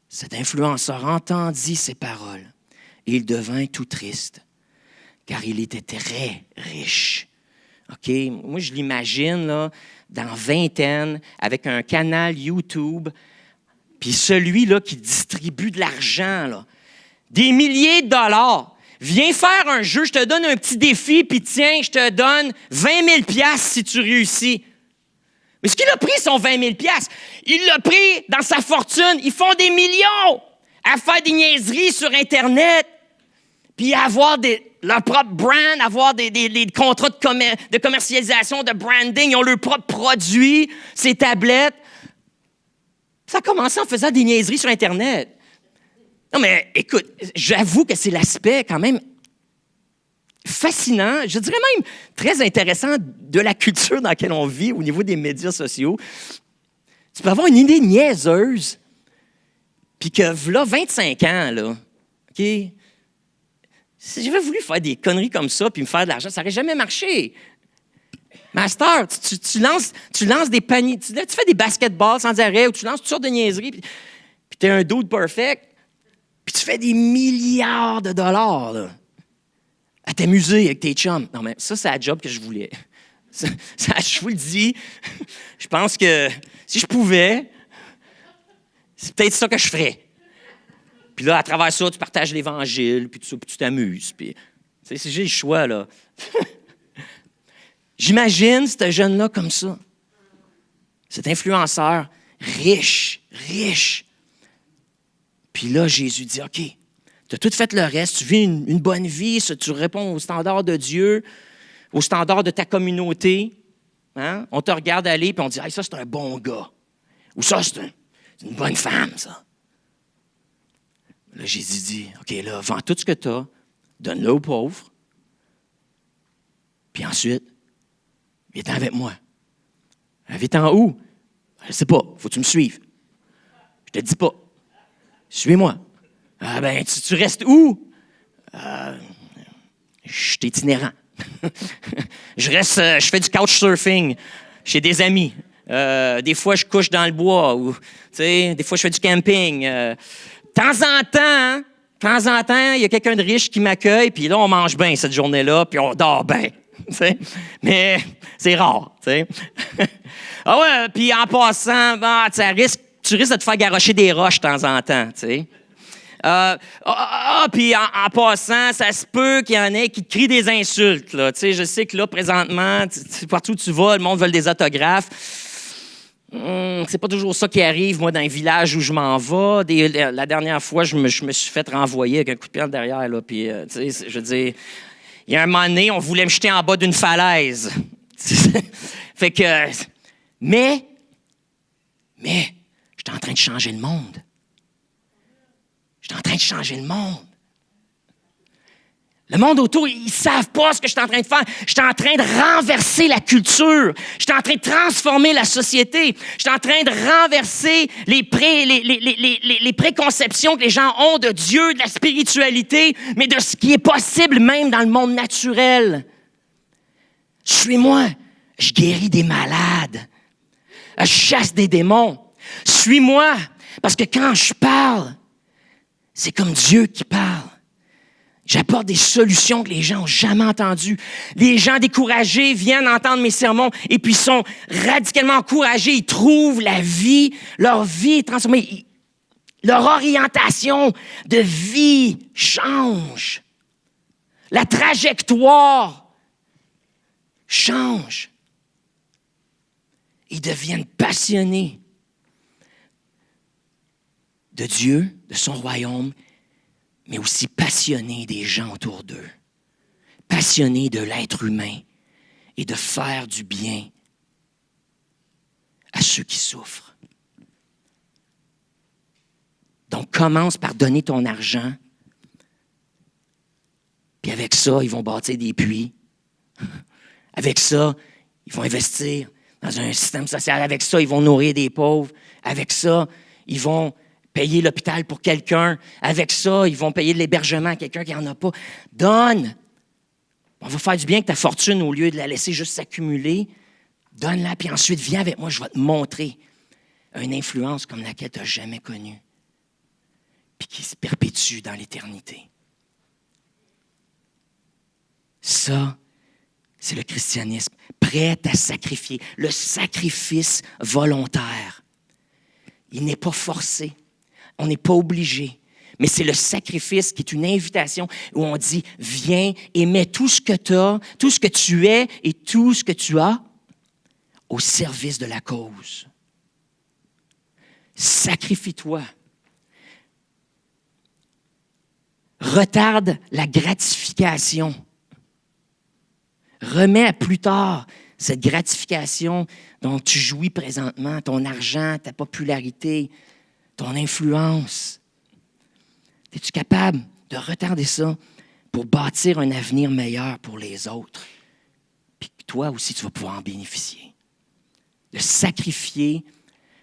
cet influenceur entendit ces paroles, il devint tout triste, car il était très riche. OK? Moi, je l'imagine, là, dans vingtaine, avec un canal YouTube, puis celui-là qui distribue de l'argent, là, des milliers de dollars. Viens faire un jeu, je te donne un petit défi, puis tiens, je te donne 20 000 $ si tu réussis. Mais ce qu'il a pris, son 20 000 $, il l'a pris dans sa fortune. Ils font des millions à faire des niaiseries sur Internet, puis avoir leur propre brand, avoir des contrats de commercialisation, de branding. Ils ont leur propre produit, ces tablettes. Ça a commencé en faisant des niaiseries sur Internet. Non, mais écoute, j'avoue que c'est l'aspect quand même fascinant, je dirais même très intéressant de la culture dans laquelle on vit au niveau des médias sociaux. Tu peux avoir une idée niaiseuse, puis que là, 25 ans, là, OK, si j'avais voulu faire des conneries comme ça puis me faire de l'argent, ça n'aurait jamais marché. Master, tu lances des paniers, tu fais des basketballs sans arrêt ou tu lances toutes sortes de niaiseries, puis tu es un dude perfect, puis tu fais des milliards de dollars, là, à t'amuser avec tes chums. Non, mais ça, c'est la job que je voulais. Ça, je vous le dis, je pense que si je pouvais, c'est peut-être ça que je ferais. Puis là, à travers ça, tu partages l'Évangile, puis tu t'amuses. Puis, tu sais, j'ai le choix, là. J'imagine ce jeune-là comme ça. Cet influenceur riche. Puis là, Jésus dit, OK, tu as tout fait le reste, tu vis une bonne vie, tu réponds aux standards de Dieu, aux standards de ta communauté. Hein? On te regarde aller, puis on dit, hey, ça, c'est un bon gars. Ou ça, c'est une bonne femme, ça. Là, Jésus dit, OK, là, vends tout ce que tu as, donne-le aux pauvres, puis ensuite, viens avec moi. Viens-t'en où? Je ne sais pas, faut que tu me suives. Je te dis pas. Suis-moi. Ah ben, tu restes où? Je suis itinérant. Je fais du couchsurfing chez des amis. Des fois, je couche dans le bois. Ou, des fois, je fais du camping. De temps en temps, il y a quelqu'un de riche qui m'accueille, puis là, on mange bien cette journée-là, puis on dort bien. Mais c'est rare. Ah ouais, puis en passant, tu risques de te faire garrocher des roches de temps en temps. Puis en passant, ça se peut qu'il y en ait qui te crient des insultes. Là. Je sais que là, présentement, partout où tu vas, le monde veut des autographes. C'est pas toujours ça qui arrive, moi, dans les villages où je m'en vais. La dernière fois, je me suis fait renvoyer avec un coup de pied derrière. Là, puis, je veux dire, il y a un moment donné, on voulait me jeter en bas d'une falaise. Fait que... Mais, j'étais en train de changer le monde. J'étais en train de changer le monde. Le monde autour, ils ne savent pas ce que je suis en train de faire. Je suis en train de renverser la culture. Je suis en train de transformer la société. Je suis en train de renverser les préconceptions que les gens ont de Dieu, de la spiritualité, mais de ce qui est possible même dans le monde naturel. Suis-moi. Je guéris des malades. Je chasse des démons. Suis-moi. Parce que quand je parle, c'est comme Dieu qui parle. J'apporte des solutions que les gens n'ont jamais entendues. Les gens découragés viennent entendre mes sermons et puis sont radicalement encouragés. Ils trouvent la vie, leur vie est transformée. Leur orientation de vie change. La trajectoire change. Ils deviennent passionnés de Dieu, de son royaume, mais aussi passionnés des gens autour d'eux. Passionnés de l'être humain et de faire du bien à ceux qui souffrent. Donc, commence par donner ton argent. Puis avec ça, ils vont bâtir des puits. Avec ça, ils vont investir dans un système social. Avec ça, ils vont nourrir des pauvres. Avec ça, ils vont payer l'hôpital pour quelqu'un. Avec ça, ils vont payer de l'hébergement à quelqu'un qui n'en a pas. Donne! On va faire du bien avec ta fortune au lieu de la laisser juste s'accumuler. Donne-la, puis ensuite, viens avec moi, je vais te montrer une influence comme laquelle tu n'as jamais connue, puis qui se perpétue dans l'éternité. Ça, c'est le christianisme, prêt à sacrifier, le sacrifice volontaire. Il n'est pas forcé, on n'est pas obligé, mais c'est le sacrifice qui est une invitation où on dit, viens et mets tout ce que tu as, tout ce que tu es et tout ce que tu as au service de la cause. Sacrifie-toi. Retarde la gratification. Remets à plus tard cette gratification dont tu jouis présentement, ton argent, ta popularité, ton influence. Es-tu capable de retarder ça pour bâtir un avenir meilleur pour les autres? Puis toi aussi, tu vas pouvoir en bénéficier. De sacrifier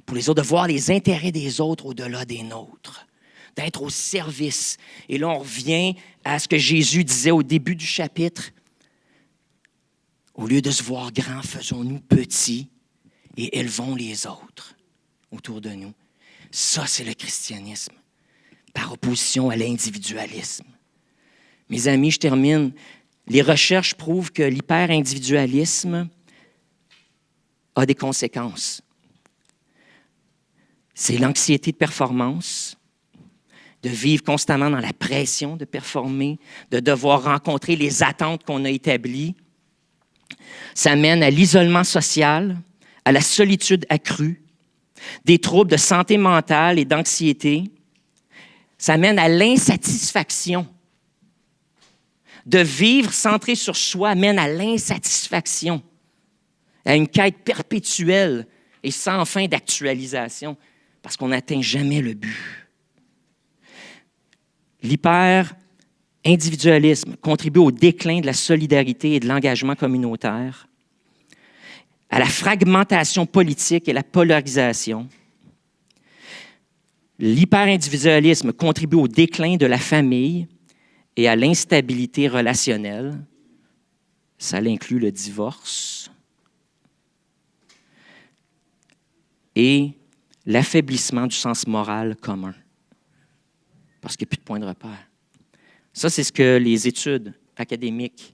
pour les autres, de voir les intérêts des autres au-delà des nôtres, d'être au service. Et là, on revient à ce que Jésus disait au début du chapitre. Au lieu de se voir grands, faisons-nous petits et élevons les autres autour de nous. Ça, c'est le christianisme, par opposition à l'individualisme. Mes amis, je termine. Les recherches prouvent que l'hyper-individualisme a des conséquences. C'est l'anxiété de performance, de vivre constamment dans la pression de performer, de devoir rencontrer les attentes qu'on a établies. Ça mène à l'isolement social, à la solitude accrue, des troubles de santé mentale et d'anxiété. Ça mène à l'insatisfaction. De vivre centré sur soi mène à l'insatisfaction, à une quête perpétuelle et sans fin d'actualisation, parce qu'on n'atteint jamais le but. L'hyper-individualisme contribue au déclin de la solidarité et de l'engagement communautaire, à la fragmentation politique et la polarisation. L'hyper-individualisme contribue au déclin de la famille et à l'instabilité relationnelle. Ça inclut le divorce. Et l'affaiblissement du sens moral commun, parce qu'il n'y a plus de point de repère. Ça, c'est ce que les études académiques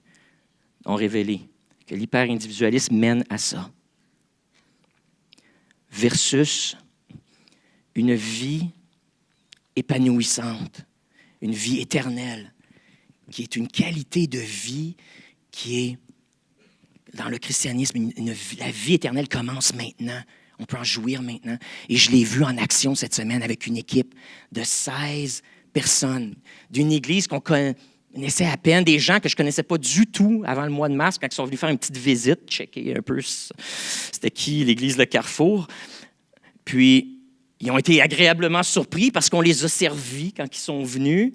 ont révélé, que l'hyper-individualisme mène à ça. Versus une vie épanouissante, une vie éternelle, qui est une qualité de vie qui est, dans le christianisme, la vie éternelle commence maintenant. On peut en jouir maintenant. Et je l'ai vu en action cette semaine avec une équipe de 16 personnes, d'une église qu'on connaissait à peine, des gens que je ne connaissais pas du tout avant le mois de mars, quand ils sont venus faire une petite visite, checker un peu c'était qui l'église Le Carrefour. Puis, ils ont été agréablement surpris parce qu'on les a servis quand ils sont venus.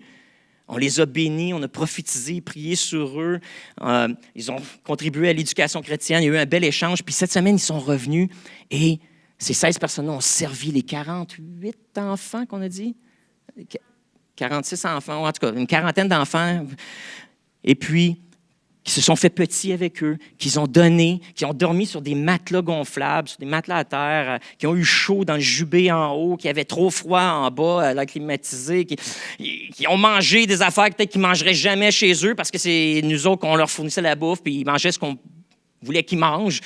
On les a bénis, on a prophétisé, prié sur eux. Ils ont contribué à l'éducation chrétienne. Il y a eu un bel échange. Puis cette semaine, ils sont revenus et ces 16 personnes-là ont servi les 48 enfants qu'on a dit. 46 enfants, en tout cas, une quarantaine d'enfants. Et puis, qui se sont fait petits avec eux, qu'ils ont donné, qui ont dormi sur des matelas gonflables, sur des matelas à terre, qui ont eu chaud dans le jubé en haut, qui avaient trop froid en bas à l'air climatisé, qui ont mangé des affaires peut-être qu'ils ne mangeraient jamais chez eux parce que c'est nous autres qu'on leur fournissait la bouffe puis ils mangeaient ce qu'on voulait qu'ils mangent.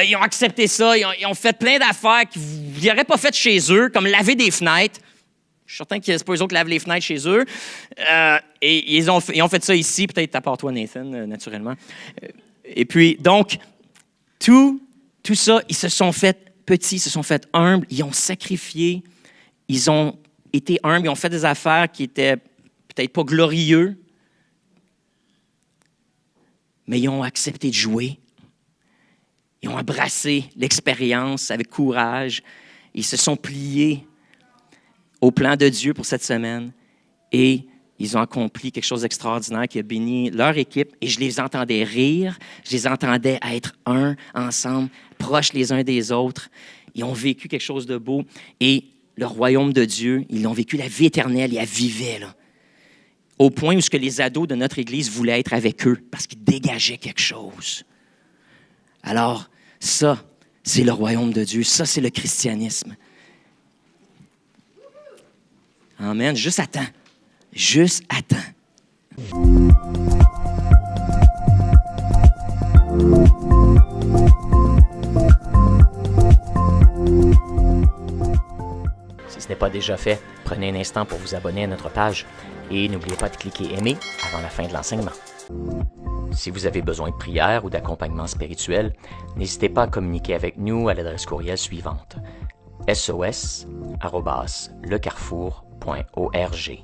Ils ont accepté ça, ils ont fait plein d'affaires qu'ils n'auraient pas faites chez eux, comme laver des fenêtres. Je suis certain que c'est pas eux autres qui lavent les fenêtres chez eux. Et ils ont fait ça ici, peut-être à part toi, Nathan, naturellement. Et puis, donc, tout ça, ils se sont fait petits, se sont fait humbles, ils ont sacrifié, ils ont été humbles, ils ont fait des affaires qui étaient peut-être pas glorieux, mais ils ont accepté de jouer. Ils ont embrassé l'expérience avec courage. Ils se sont pliés au plan de Dieu pour cette semaine et ils ont accompli quelque chose d'extraordinaire qui a béni leur équipe et je les entendais rire, je les entendais être un, ensemble, proches les uns des autres. Ils ont vécu quelque chose de beau et le royaume de Dieu, ils ont vécu la vie éternelle, ils la vivaient, là. Au point où ce que les ados de notre Église voulaient être avec eux parce qu'ils dégageaient quelque chose. Alors, ça, c'est le royaume de Dieu. Ça, c'est le christianisme. Amen. Juste attends. Juste attends. Si ce n'est pas déjà fait, prenez un instant pour vous abonner à notre page et n'oubliez pas de cliquer « Aimer » avant la fin de l'enseignement. Si vous avez besoin de prière ou d'accompagnement spirituel, n'hésitez pas à communiquer avec nous à l'adresse courriel suivante: sos@lecarrefour.org.